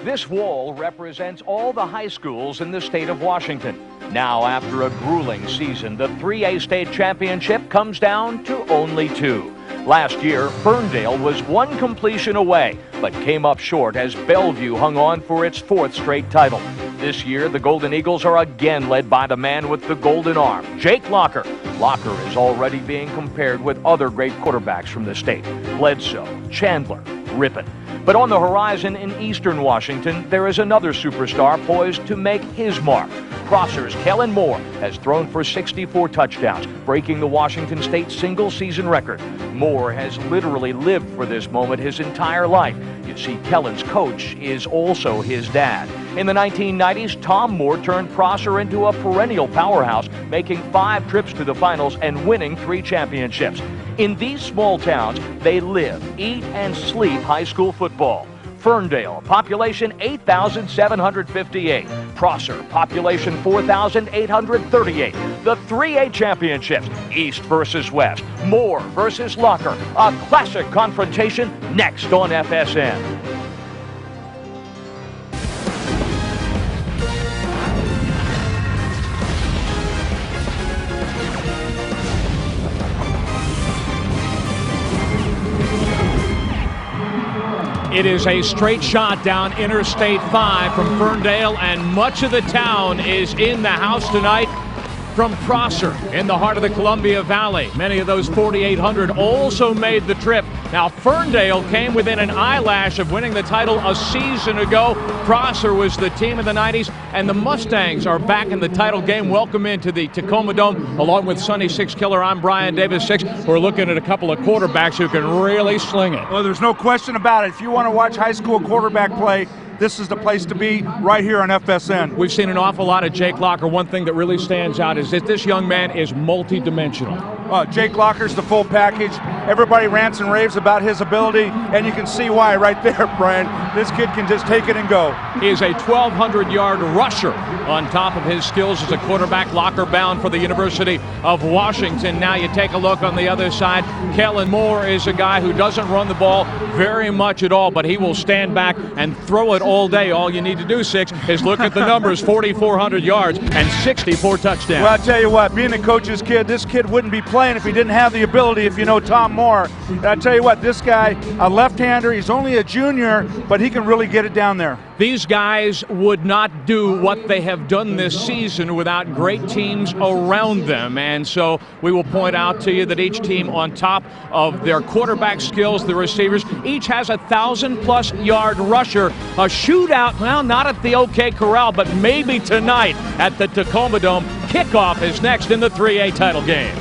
This wall represents all the high schools in the state of Washington. Now, after a grueling season, the 3A state championship comes down to only 2. Last year, Ferndale was 1 completion away, but came up short as Bellevue hung on for its 4th straight title. This year, the Golden Eagles are again led by the man with the golden arm, Jake Locker. Locker is already being compared with other great quarterbacks from the state: Bledsoe, Chandler, Rippon. But on the horizon in eastern Washington, there is another superstar poised to make his mark. Prosser's Kellen Moore has thrown for 64 touchdowns, breaking the Washington State single-season record. Moore has literally lived for this moment his entire life. You see, Kellen's coach is also his dad. In the 1990s, Tom Moore turned Prosser into a perennial powerhouse, making 5 trips to the finals and winning 3 championships. In these small towns, they live, eat, and sleep high school football. Ferndale, population 8,758. Prosser, population 4,838. The 3A championships, East versus West, Moore versus Locker. A classic confrontation next on FSN. It is a straight shot down Interstate 5 from Ferndale, and much of the town is in the house tonight from Prosser in the heart of the Columbia Valley. Many of those 4,800 also made the trip. Now, Ferndale came within an eyelash of winning the title a season ago. Prosser was the team in the 90s, and the Mustangs are back in the title game. Welcome into the Tacoma Dome, along with Sunny Six Killer. I'm Brian Davis Six. We're looking at a couple of quarterbacks who can really sling it. Well, there's no question about it. If you want to watch high school quarterback play, this is the place to be, right here on FSN. We've seen an awful lot of Jake Locker. One thing that really stands out is that this young man is multi-dimensional. Jake Locker's the full package. Everybody rants and raves about his ability, and you can see why right there, Brian. This kid can just take it and go. He is a 1,200-yard rusher on top of his skills as a quarterback. Locker bound for the University of Washington. Now you take a look on the other side. Kellen Moore is a guy who doesn't run the ball very much at all, but he will stand back and throw it all day. All you need to do, Six, is look at the numbers: 4,400 yards and 64 touchdowns. Well, I'll tell you what, being a coach's kid, this kid wouldn't be playing if he didn't have the ability, if you know Tom Moore. And I'll tell you what, this guy, a left-hander, he's only a junior, but he can really get it down there. These guys would not do what they have done this season without great teams around them. And so we will point out to you that each team, on top of their quarterback skills, the receivers, each has a 1,000-plus yard rusher. A shootout, well, not at the OK Corral, but maybe tonight at the Tacoma Dome. Kickoff is next in the 3A title game.